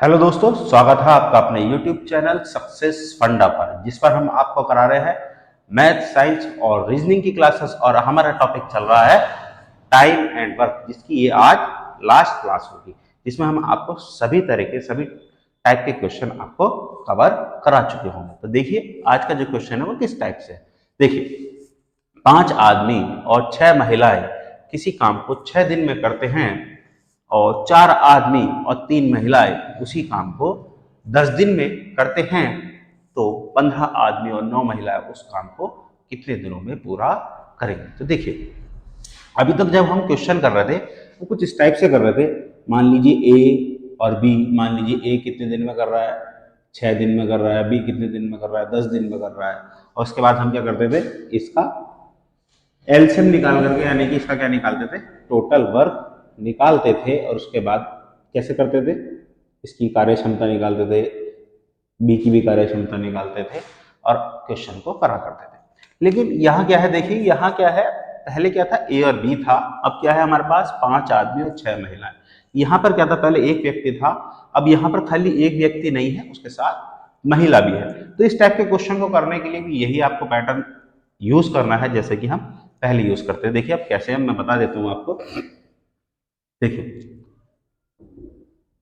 Hello दोस्तों, स्वागत है आपका अपने YouTube चैनल सक्सेस फंडा पर, जिस पर हम आपको करा रहे हैं मैथ, साइंस और रीजनिंग की क्लासेस। और हमारा टॉपिक चल रहा है टाइम एंड वर्क, जिसकी ये आज लास्ट क्लास होगी, जिसमें हम आपको सभी तरह के सभी टाइप के क्वेश्चन आपको कवर करा चुके होंगे। तो देखिए आज का जो क्वेश्चन है वो किस टाइप से है। देखिए, 5 आदमी और 6 महिलाएं किसी काम को 6 दिन में करते हैं और 4 आदमी और 3 महिलाएं उसी काम को 10 दिन में करते हैं, तो 15 आदमी और 9 महिलाएं उस काम को कितने दिनों में पूरा करेंगे। तो देखिए, अभी तक जब हम क्वेश्चन कर रहे थे तो कुछ इस टाइप से कर रहे थे। मान लीजिए ए और बी, मान लीजिए ए कितने दिन में कर रहा है, 6 दिन में कर रहा है, बी कितने दिन में कर रहा है, 10 दिन में कर रहा है। और उसके बाद हम क्या करते थे, इसका एलसीएम निकाल करके, यानी कि इसका क्या निकालते थे, टोटल वर्क निकालते थे। और उसके बाद कैसे करते थे, इसकी कार्य क्षमता निकालते थे, बी की भी कार्य क्षमता निकालते थे और क्वेश्चन को करा करते थे। लेकिन यहाँ क्या है, देखिए यहाँ क्या है, पहले क्या था, ए और बी था, अब क्या है हमारे पास 5 आदमी और 6 महिलाएं। यहाँ पर क्या था, पहले एक व्यक्ति था, अब यहाँ पर खाली एक व्यक्ति नहीं है, उसके साथ महिला भी है। तो इस टाइप के क्वेश्चन को करने के लिए भी यही आपको पैटर्न यूज करना है, जैसे कि हम पहले यूज करते हैं। देखिए अब कैसे हम, मैं बता देता हूँ आपको। देखिए,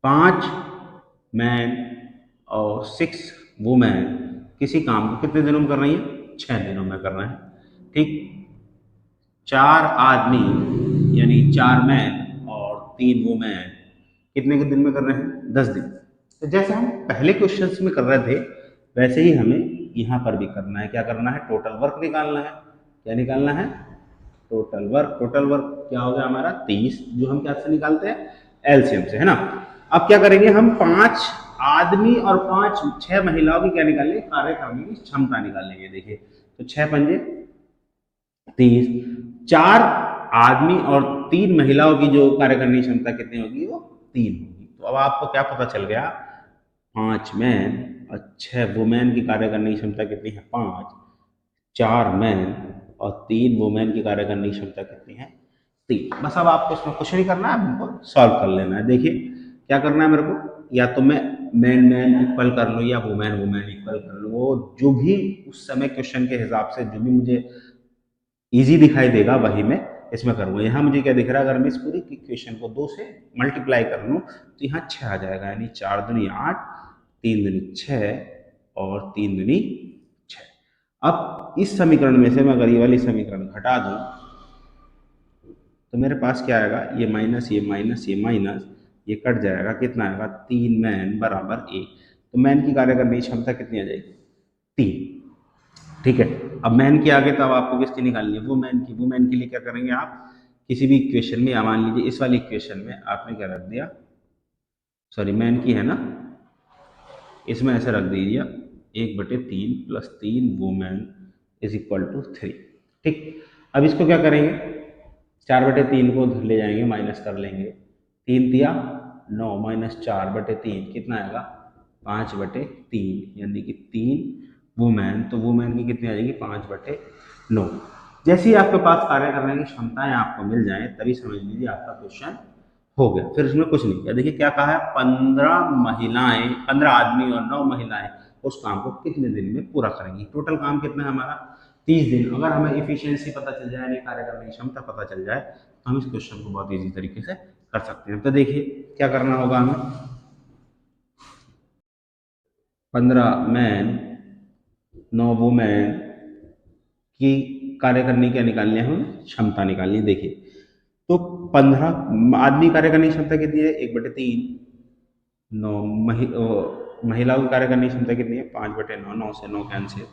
5 मैन और 6 वुमेन किसी काम को कितने दिनों में कर रही है, 6 दिनों में कर रहे हैं। ठीक, 4 आदमी यानी 4 मैन और 3 वुमेन कितने के दिन में कर रहे हैं, 10 दिन। तो जैसे हम पहले क्वेश्चंस में कर रहे थे, वैसे ही हमें यहाँ पर भी करना है। क्या करना है, टोटल वर्क निकालना है। क्या निकालना है, टोटल वर्क। टोटल वर्क क्या हो गया हमारा, 30, जो हम क्या से निकालते हैं, एलसीएम से, है ना। अब क्या करेंगे हम, 5 आदमी और 6 महिलाओं की क्या निकालेंगे, कार्य करने की क्षमता निकालेंगे। देखिए, तो 6 पंजे 30, 4 आदमी और 3 महिलाओं की जो कार्य करने की क्षमता कितनी होगी, वो 3 होगी। तो अब आपको क्या पता चल गया, 5 मैन और 6 वुमेन की कार्य करने की क्षमता कितनी है, 5, 4 मैन और 3 वुमेन की कार्य करने की क्षमता कितनी है, 3। बस अब आपको इसमें कुछ नहीं करना है, हमको सॉल्व कर लेना है। देखिए क्या करना है मेरे को, या तो मैं मैन मैन इक्वल कर लूँ या वुमेन वुमेन इक्वल कर लूँ, वो जो भी उस समय क्वेश्चन के हिसाब से जो भी मुझे इजी दिखाई देगा वही मैं इसमें करूँगा। यहाँ मुझे क्या दिख रहा है, अगर मैं इस पूरी क्वेश्चन को 2 से मल्टीप्लाई कर लूँ तो यहाँ 6 आ जाएगा, यानी 4 दूनी 8, 3 दूनी 6 और 3 दूनी 6। अब इस समीकरण में से मैं अगर ये वाली समीकरण घटा दूं तो मेरे पास क्या आएगा, ये माइनस ये माइनस ये माइनस, ये कट जाएगा, कितना आएगा, 3 मैन बराबर 1। तो मैन की कार्य करने की क्षमता कितनी आ जाएगी, 3। ठीक है, अब मैन की आगे तब आपको किसकी निकालनी है, वुमेन की। वुमेन के लिए क्या करेंगे आप, किसी भी इक्वेशन में, या मान लीजिए इस वाली इक्वेशन में आपने क्या रख दिया, सॉरी मैन की है ना, इसमें ऐसे रख दीजिए 1/3 plus 3 women is equal to 3। ठीक, अब इसको क्या करेंगे, 4/3 को ले जाएंगे, माइनस कर लेंगे, 3 दिया 9 माइनस 4/3 कितना आएगा, 5/3, यानी कि 3 वुमेन, तो वुमेन की कितनी आ जाएगी, 5/9। जैसे ही आपके पास कार्य करने की क्षमताएं आपको मिल जाए, तभी समझ लीजिए आपका क्वेश्चन हो गया। फिर इसमें कुछ नहीं किया। देखिए क्या कहा है, 15 आदमी और 9 महिलाएं उस काम को कितने दिन में पूरा करेंगी। टोटल काम कितना है हमारा, 30 दिन। अगर हमें इफिशियंसी पता चल जाए, यानी कार्य करने की क्षमता पता चल जाए, तो हम इस क्वेश्चन को बहुत ईजी तरीके से कर सकते हैं। तो देखिए क्या करना होगा हमें, 15 मैन 9 वुमेन की कार्य करने क्या निकालनी है, हमें क्षमता निकालनी है। देखिए, तो 15 आदमी कार्य करने की क्षमता कितनी है, 1/3। 9 महिलाओं की कार्य करने की क्षमता कितनी है, 5/9, 9 से 9 कैंसिल,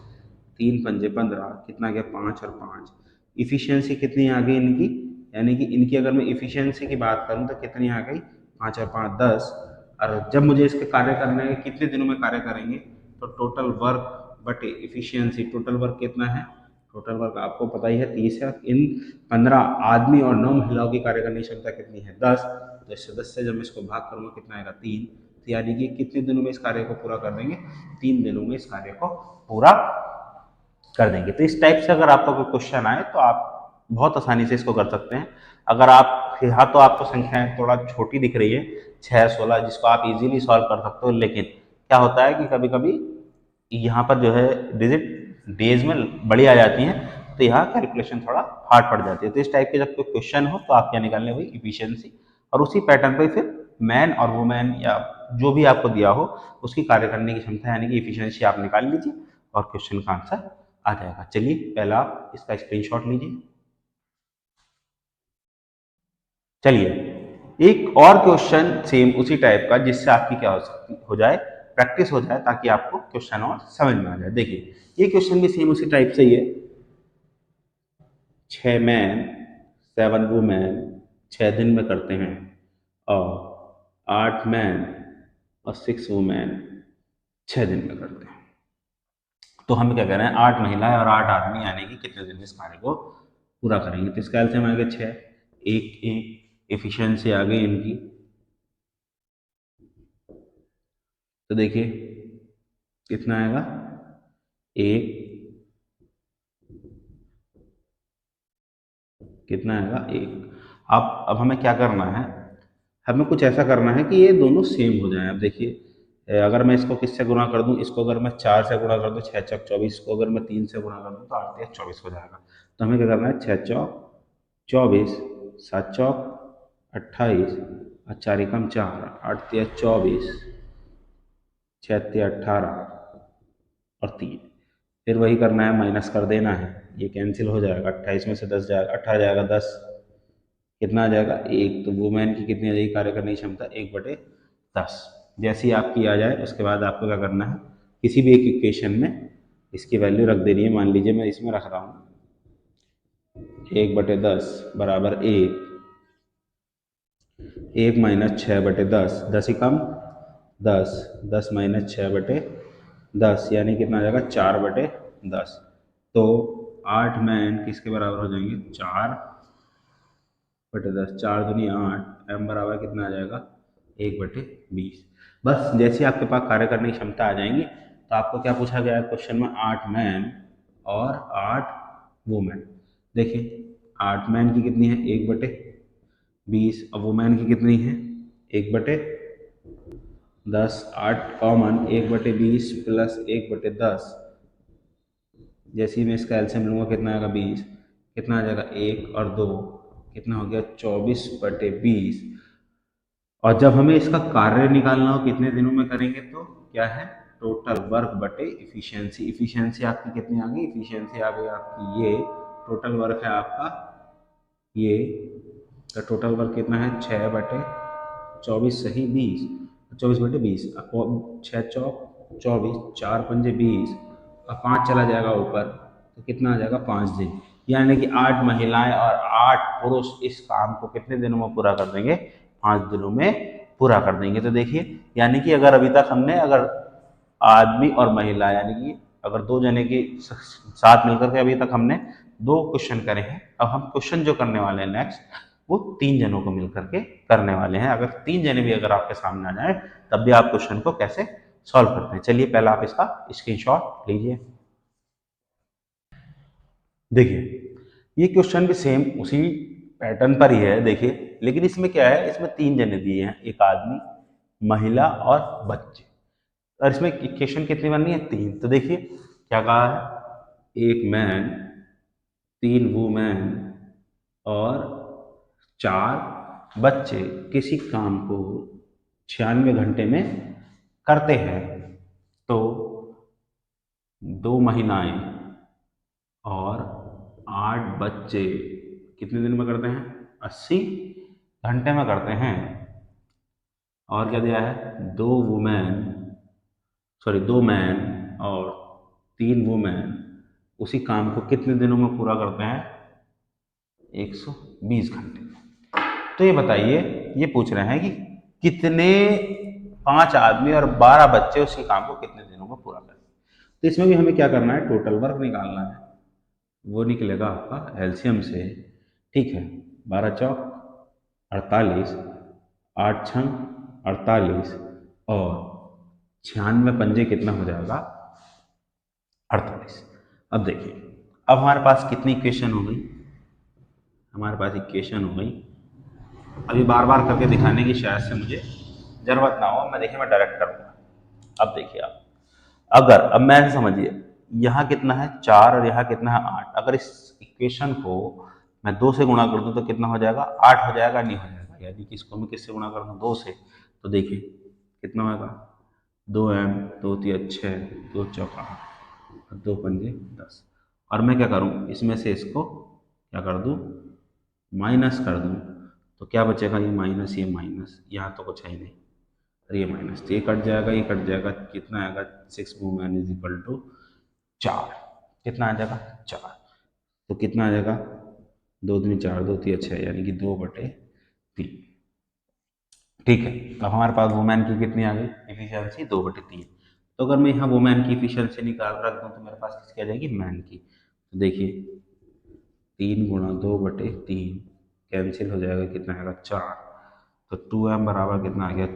3 पंजे 15, कितना गया, 5 और 5। इफिशियंसी कितनी आ गई इनकी, यानी कि इनकी अगर मैं इफिशियंसी की बात करूं तो कितनी आ गई, 5 और 5 10। और जब मुझे इसके कार्य करने हैं, कितने दिनों में कार्य करेंगे, तो टोटल वर्क बटे इफिशियंसी, टोटल वर्क कितना है, टोटल वर्क आपको पता ही है 30 है। इन 15 आदमी और 9 महिलाओं की कार्य करने की क्षमता कितनी है, 10। तो इससे 10 से जब मैं इसको भाग करूंगा कितना आएगा, 3। तो यानी कि कितने दिनों में इस कार्य को पूरा कर देंगे, 3 दिनों में इस कार्य को पूरा कर देंगे। तो इस टाइप से अगर आपका कोई क्वेश्चन आए तो आप बहुत आसानी से इसको कर सकते हैं। अगर आप यहाँ तो आपको संख्याएं थोड़ा छोटी दिख रही है 6 16, जिसको आप इजीली सॉल्व कर सकते हो, लेकिन क्या होता है कि कभी कभी यहाँ पर जो है डिजिट डेज में बड़ी आ जाती हैं, तो यहाँ कैलकुलेशन थोड़ा हार्ड पड़ जाती है। तो इस टाइप के जब कोई क्वेश्चन हो तो आप क्या निकालने, वही इफिशियंसी, और उसी पैटर्न पर फिर मैन और वुमेन या जो भी आपको दिया हो उसकी कार्य करने की क्षमता यानी कि इफिशियंसी आप निकाल लीजिए और क्वेश्चन का आंसर आ जाएगा। चलिए पहला आप इसका स्क्रीनशॉट लीजिए। चलिए एक और क्वेश्चन सेम उसी टाइप का, जिससे आपकी क्या हो जाए, प्रैक्टिस हो जाए, ताकि आपको क्वेश्चन और समझ में आ जाए। देखिए ये क्वेश्चन भी सेम उसी टाइप से ही है। 6 मैन 7 वुमेन 6 दिन में करते हैं, और 8 मैन और 6 वुमेन 6 दिन में करते हैं। तो हमें क्या कह रहे हैं, 8 महिलाएं और 8 आदमी यानी कि कितने दिन में इस कार्य को पूरा करेंगे। तो इसका एलसीएम आ गया 6, एक एक एफिशिएंसी आ गई इनकी। तो देखिए कितना आएगा, एक, कितना आएगा, एक। अब हमें क्या करना है, हमें कुछ ऐसा करना है कि ये दोनों सेम हो जाएं। अब देखिए अगर मैं इसको किससे गुणा कर दूं, इसको अगर मैं 4 से गुणा कर दूं 6 चौक 24, को अगर मैं 3 से गुणा कर दूं तो 8 तिया 24 हो जाएगा। तो हमें क्या करना है, 6 चौक 24, 7 चौक 28 और 4 एकम 4, 8 तिया 24, 6 तिया 18 और 3। फिर वही करना है, माइनस कर देना है, ये कैंसिल हो जाएगा, 28 में से 10 जाएगा, 18 जाएगा 10, कितना आ जाएगा, एक। तो वुमेन की कितनी आ जाएगी कार्य करने की क्षमता, 1/10। जैसे ही आपकी आ जाए उसके बाद आपको क्या करना है, किसी भी एक इक्वेशन में इसकी वैल्यू रख देनी है। मान लीजिए मैं इसमें रख रहा हूँ 1/10 बराबर एक, 1 - 6/10, 10 ही कम 10, 10 - 6/10 यानी कितना आ जाएगा, 4/10। तो 8 मैन किसके बराबर हो जाएंगे, 4/10, 4 दूनी 8, एम बराबर कितना आ जाएगा, 1/20। बस जैसे ही आपके पास कार्य करने की क्षमता आ जाएंगी, तो आपको क्या पूछा गया है क्वेश्चन में, 8 मैन और 8 वुमेन। देखिए 8 मैन की कितनी है, 1/20, और वुमेन की कितनी है, 1/10, 8 कॉमन, 1/20 प्लस 1/10। जैसे ही मैं इसका एलसीएम लूँगा कितना आएगा, 20, कितना आ जाएगा, 1 और 2, कितना हो गया, 24/20। और जब हमें इसका कार्य निकालना हो कितने दिनों में करेंगे, तो क्या है, टोटल वर्क बटे इफिशियंसी। इफिशियंसी आपकी कितनी आ गई, इफिशियंसी आ गई आपकी ये, टोटल वर्क है आपका ये, तो टोटल वर्क कितना है, 6/24 सही 20, 24/20, 6 चौक 24, 4 पंजे 20, और 5 चला जाएगा ऊपर, तो कितना आ जाएगा, 5 दिन। यानी कि 8 महिलाएं और 8 पुरुष इस काम को कितने दिनों में पूरा कर देंगे, 5 दिनों में पूरा कर देंगे। तो देखिए यानी कि अगर अभी तक हमने, अगर आदमी और महिला यानी कि अगर दो जने के साथ मिलकर के अभी तक हमने 2 क्वेश्चन करे हैं, अब हम क्वेश्चन जो करने वाले हैं नेक्स्ट, वो 3 जनों को मिलकर के करने वाले हैं। अगर 3 जने भी अगर आपके सामने आ जाए, तब भी आप क्वेश्चन को कैसे सॉल्व करते हैं। चलिए पहला आप इसका स्क्रीनशॉट लीजिए। देखिए ये क्वेश्चन भी सेम उसी पैटर्न पर ही है, देखिए, लेकिन इसमें क्या है, इसमें 3 जने दिए हैं, एक आदमी, महिला और बच्चे, और इसमें इक्वेशन कितनी बननी है, 3। तो देखिए क्या कहा है, एक मैन, 3 वुमेन और 4 बच्चे किसी काम को 96 घंटे में करते हैं। तो 2 महिलाएं और 8 बच्चे कितने दिन में करते हैं, 80 घंटे में करते हैं। और क्या दिया है, 2 मैन और 3 वुमेन उसी काम को कितने दिनों में पूरा करते हैं, 120 घंटे में। तो ये बताइए, ये पूछ रहे हैं कि कितने 5 आदमी और 12 बच्चे उसी काम को कितने दिनों में पूरा करें। तो इसमें भी हमें क्या करना है, टोटल वर्क निकालना है। वो निकलेगा आपका एलसीएम से, ठीक है, 12 चौक 48, 8 छंग 48, और 96 पंजे कितना हो जाएगा, 48। अब देखिए, अब हमारे पास कितनी इक्वेशन हो गई, हमारे पास इक्वेशन हो गई। अभी बार बार करके दिखाने की शायद से मुझे ज़रूरत ना हो, मैं डायरेक्ट करूँगा। अब देखिए आप, अगर अब मैं ऐसे समझिए, यहाँ कितना है 4 और यहाँ कितना है 8। अगर इस इक्वेशन को मैं 2 से गुणा कर दूँ तो कितना हो जाएगा, 8 हो जाएगा, नहीं हो जाएगा। यानी कि इसको मैं किससे गुणा कर दूँ, 2 से। तो देखिए कितना होगा, 2m 2 तिया 6, 2 चौका 8, 2 पंजे 10। और मैं क्या करूँ, इसमें से इसको क्या कर दूँ, माइनस कर दूँ। तो क्या बचेगा, ये माइनस, यहाँ तो कुछ है ही नहीं। और ये माइनस, तो ये कट जाएगा, ये कट जाएगा, कितना आएगा, 6 वुमेन इज इक्वल टू 4। कितना आ जाएगा, 4। तो कितना आ जाएगा, 2 दूनी 4, 2 तिया 6, यानी कि 2/3। ठीक है, अब हमारे पास वुमेन की कितनी आ गई इफिशियंसी, 2/3। तो अगर मैं यहाँ वुमेन की इफिशियंसी निकाल रख दूँ तो मेरे पास किसकी आ जाएगी, मैन की। तो देखिए 3 × 2/3 कैंसिल हो जाएगा, कितना आएगा, 4। तो 2m बराबर कितना आ गया,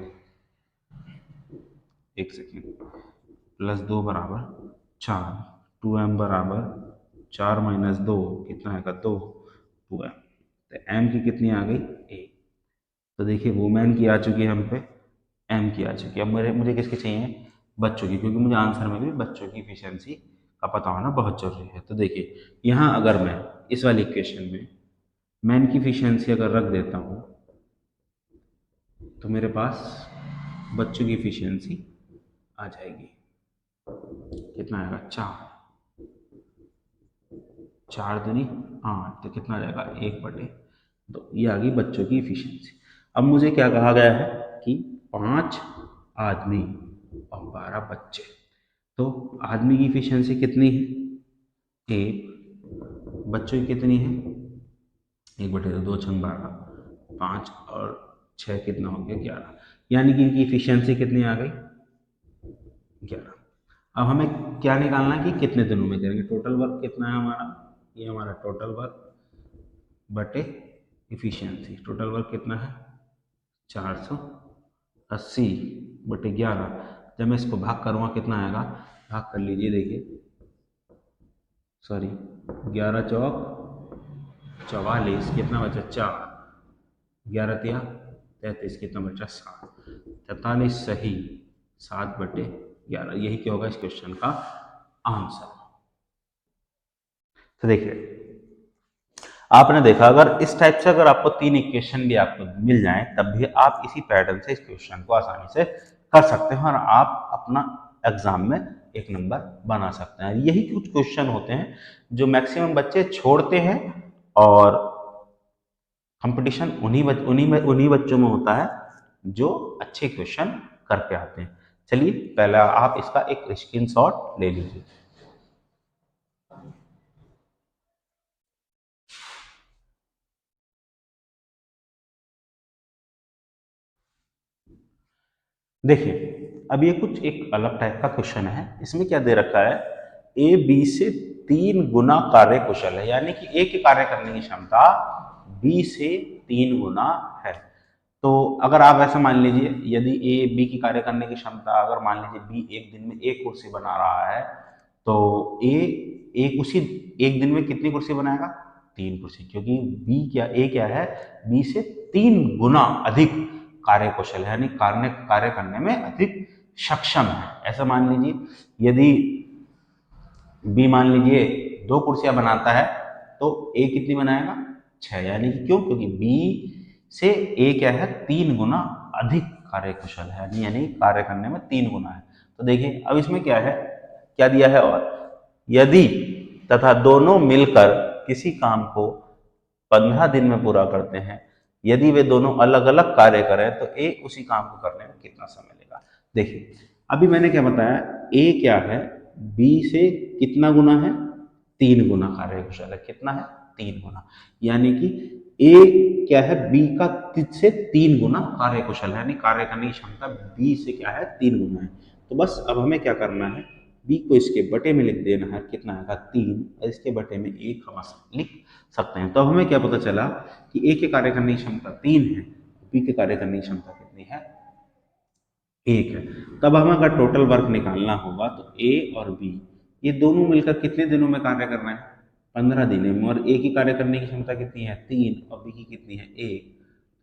एक सेकेंड, +2 बराबर 4। 2m बराबर 4 माइनस 2 कितना आएगा, 2। 2m, तो m की कितनी आ गई, 1। तो देखिए वुमेन की आ चुकी है हम पे, m की आ चुकी है। अब मुझे मुझे किसकी चाहिए, बच्चों की, क्योंकि मुझे आंसर में भी बच्चों की इफिशियंसी का पता होना बहुत जरूरी है। तो देखिए यहाँ अगर मैं इस वाली इक्वेशन में मैन की इफिशियंसी अगर रख देता हूँ तो मेरे पास बच्चों की इफिशियंसी आ जाएगी। कितना आएगा, 4, 4 दूनी 8, तो कितना आ जाएगा, 1/2। ये आ गई बच्चों की इफिशियंसी। अब मुझे क्या कहा गया है कि 5 आदमी और 12 बच्चे। तो आदमी की इफिशियंसी कितनी है, 1। बच्चों की कितनी है, 1/2, 2 छंग 12, 5 और 6 कितना हो गया, 11। यानी कि इनकी इफिशियंसी कितनी आ गई, 11। अब हमें क्या निकालना है कि कितने दिनों में करेंगे, टोटल वर्क कितना है हमारा, ये हमारा टोटल वर्क बटे इफिशियंसी। टोटल वर्क कितना है, 480/11। जब मैं इसको भाग करूँगा कितना आएगा, भाग कर लीजिए, देखिए सॉरी, 11 चौक 44, कितना बचा, 4, 11 तिया 33, कितना बचा, 7। 43 सही, 7/11। यही क्या होगा इस क्वेश्चन का आंसर। तो देखिए आपने देखा, अगर इस टाइप से अगर आपको 3 इक्वेशन भी आपको मिल जाए तब भी आप इसी पैटर्न से इस क्वेश्चन को आसानी से कर सकते हैं और आप अपना एग्जाम में एक नंबर बना सकते हैं। यही कुछ क्वेश्चन होते हैं जो मैक्सिमम बच्चे छोड़ते हैं और कंपटीशन उन्हीं बच्चों में होता है जो अच्छे क्वेश्चन करके आते हैं। चलिए पहले आप इसका एक स्क्रीनशॉट ले लीजिए। देखिए अब ये कुछ एक अलग टाइप का क्वेश्चन है। इसमें क्या दे रखा है, ए बी से 3 गुना कार्य कुशल है, यानी कि ए के कार्य करने की क्षमता बी से 3 गुना है। तो अगर आप ऐसा मान लीजिए, यदि ए बी की कार्य करने की क्षमता, अगर मान लीजिए बी एक दिन में एक कुर्सी बना रहा है, तो ए एक उसी एक दिन में कितनी कुर्सी बनाएगा, 3 कुर्सी, क्योंकि ए क्या है, बी से 3 गुना अधिक कार्य कुशल है, यानी कार्य करने में अधिक सक्षम है। ऐसा मान लीजिए यदि बी मान लीजिए 2 कुर्सियां बनाता है तो ए कितनी बनाएगा, 6। यानी कि क्यों, क्योंकि बी से ए क्या है, 3 गुना अधिक कार्य कुशल है, यानी कार्य करने में 3 गुना है। तो देखिए अब इसमें क्या है, क्या दिया है, और यदि तथा दोनों मिलकर किसी काम को 15 दिन में पूरा करते हैं, यदि वे दोनों अलग अलग कार्य करें तो ए उसी काम को करने में कितना समय लेगा। देखिए अभी मैंने क्या बताया, ए क्या है, बी से कितना गुना है, 3 गुना कार्य कुशल है। कितना है, 3 गुना। यानी कि ए क्या है, बी का से 3 गुना कार्य कुशल है, यानी कार्य करने की क्षमता बी से क्या है, 3 गुना है। तो बस अब हमें क्या करना है, बी को इसके बटे में लिख देना है, कितना आएगा, 3, और इसके बटे में 1 हम लिख सकते हैं। तो हमें क्या पता चला कि ए के कार्य करने की क्षमता 3 है, बी के कार्य करने की क्षमता कितनी है, 1 है। तब हमें अगर टोटल वर्क निकालना होगा तो ए और बी ये दोनों मिलकर कितने दिनों में कार्य कर रहे हैं, 15 दिन में, और ए की कार्य करने की क्षमता कितनी है 3 और बी की कितनी है 1,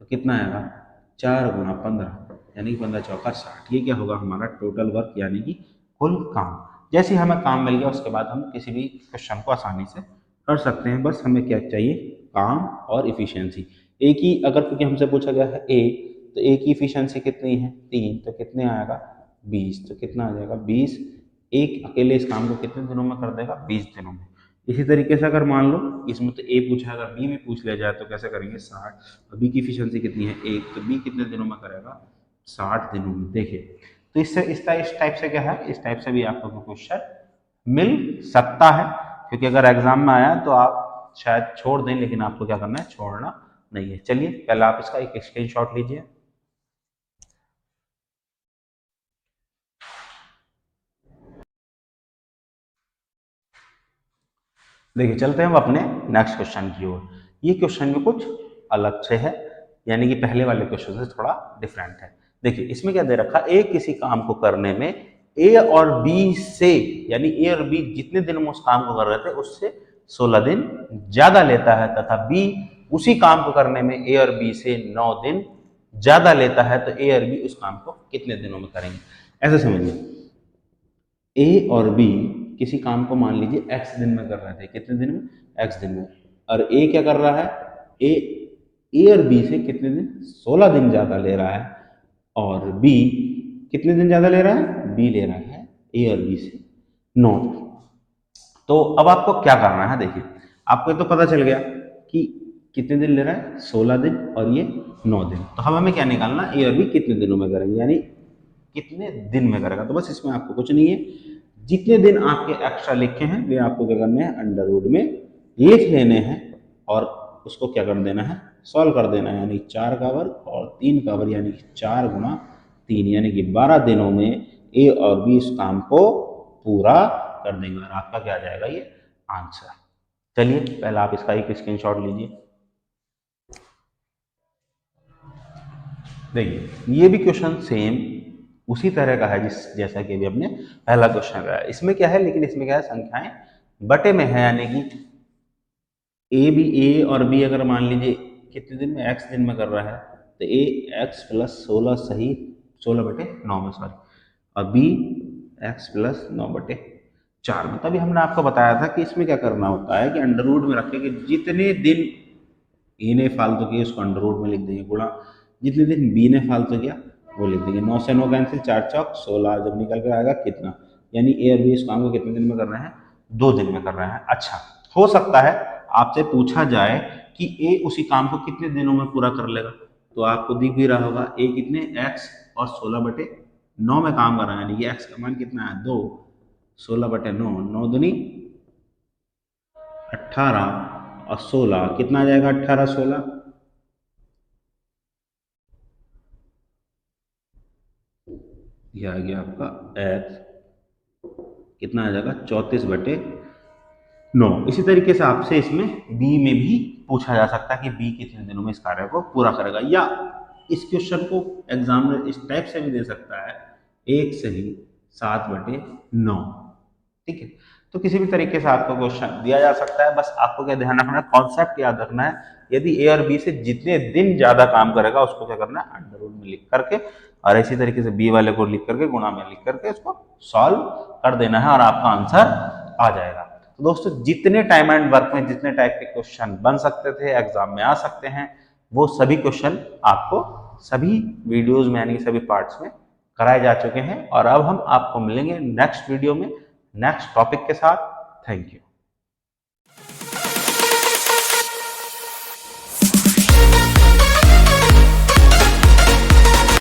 तो कितना आएगा 4 गुना 15 यानी कि 15 चौका 60। ये क्या होगा हमारा टोटल वर्क यानी कि कुल काम। जैसे ही हमें काम मिल गया उसके बाद हम किसी भी क्वेश्चन को आसानी से कर सकते हैं। बस हमें क्या चाहिए, काम और इफिशियंसी। ए की अगर क्योंकि हमसे पूछा गया है ए, तो ए की इफिशियंसी कितनी है 3, तो कितने आएगा 20, तो कितना आ जाएगा 20। एक अकेले इस काम को कितने दिनों में कर देगा 20 दिनों में। इसी तरीके से अगर मान लो इसमें तो ए पूछा है, अगर बी में पूछ लिया जाए तो कैसे करेंगे 60, बी की इफिशियंसी कितनी है 1, तो बी कितने दिनों में करेगा 60 दिनों में। देखिए तो इससे इस टाइप से क्या है, इस टाइप से भी आपको क्वेश्चन मिल सकता है, क्योंकि अगर एग्जाम में आया तो आप शायद छोड़ दें, लेकिन आपको क्या करना है, छोड़ना नहीं है। चलिए पहले आप इसका एक स्क्रीनशॉट लीजिए। देखिए चलते हैं हम अपने नेक्स्ट क्वेश्चन की ओर। ये क्वेश्चन भी कुछ अलग से है, यानी कि पहले वाले क्वेश्चन से थोड़ा डिफरेंट है। देखिए इसमें क्या दे रखा, ए किसी काम को करने में ए और बी से, यानी ए और बी जितने दिन में उस काम को कर रहे थे उससे 16 दिन ज्यादा लेता है, तथा बी उसी काम को करने में ए और बी से 9 दिन ज्यादा लेता है, तो ए और बी उस काम को कितने दिनों में करेंगे। ऐसे समझिए, ए और बी किसी काम को मान लीजिए एक्स दिन में कर रहे थे, कितने दिन में एक्स दिन में, और ए क्या कर रहा है, ए ए और बी से कितने दिन 16 दिन ज्यादा ले रहा है, और बी कितने दिन ज्यादा ले रहा है, बी ले रहा है ए और बी से 9। तो अब आपको क्या करना है, देखिए आपको ये तो पता चल गया कि कितने दिन ले रहा है 16 दिन और ये 9 दिन। तो अब हमें क्या निकालना, ए और बी कितने दिनों में करेंगे, यानी कितने दिन में करेगा। तो बस इसमें आपको कुछ नहीं है, जितने दिन आपके एक्स्ट्रा लिखे हैं वे आपको क्या करने हैं, अंडर रूट में लिख लेने हैं, और उसको क्या कर देना है, सॉल्व कर देना है। यानी 4 का वर्ग और 3 का वर्ग, यानी 4 गुना 3, यानी कि 12 दिनों में ए और बी इस काम को पूरा कर देंगे, और आपका क्या आ जाएगा ये आंसर। चलिए पहले आप इसका एक स्क्रीनशॉट लीजिए। देखिए ये भी क्वेश्चन सेम उसी तरह का है जिस जैसा कि अभी हमने पहला क्वेश्चन कराया। इसमें क्या है, लेकिन इसमें क्या है, संख्याएं बटे में है, यानी कि ए और बी अगर मान लीजिए कितने दिन में एक्स दिन में कर रहा है, तो ए एक्स प्लस 16 सही 16 बटे 9 में सॉरी, और बी एक्स प्लस 9 बटे 4 में। तभी हमने आपको बताया था कि इसमें क्या करना होता है कि अंडर रूट में रखेंगे, जितने दिन ए ने फालतू किया उसको अंडर रूट में लिख देंगे, गुणा जितने दिन बी ने फालतू किया वो लिख देंगे। 9 से 9 कैंसिल, 4 चौक 16, जब निकल कर आएगा कितना, यानी ए और बी इस काम को कितने दिन में कर रहे हैं, 2 दिन में कर रहे हैं। अच्छा हो सकता है आपसे पूछा जाए कि ए उसी काम को कितने दिनों में पूरा कर लेगा, तो आपको दिख भी रहा होगा ए कितने एक्स और 16 बटे 9 में काम कर रहा है, यानी कि एक्स का मान कितना है 2, 16 बटे 9, 9 दूनी 18 और 16 कितना आ जाएगा 18 16, ये आ गया आपका एक्स, कितना आ जाएगा 34 बटे 9। इसी तरीके से आपसे इसमें बी में भी पूछा जा सकता है कि बी कितने दिनों में इस कार्य को पूरा करेगा, या इस क्वेश्चन को एग्जामिनर इस टाइप से भी दे सकता है, 1 सही 7 बटे 9। ठीक है, तो किसी भी तरीके से आपको क्वेश्चन दिया जा सकता है, बस आपको क्या ध्यान रखना है, कॉन्सेप्ट याद रखना है। यदि ए और बी से जितने दिन ज्यादा काम करेगा उसको क्या करना है, अंडर रूट में लिख करके, और इसी तरीके से बी वाले को लिख करके गुणा में लिख करके उसको सॉल्व कर देना है, और आपका आंसर आ जाएगा। तो दोस्तों जितने टाइम एंड वर्क में जितने टाइप के क्वेश्चन बन सकते थे, एग्जाम में आ सकते हैं, वो सभी क्वेश्चन आपको सभी वीडियोज में यानी सभी पार्ट्स में कराए जा चुके हैं। और अब हम आपको मिलेंगे नेक्स्ट वीडियो में नेक्स्ट टॉपिक के साथ। Thank you.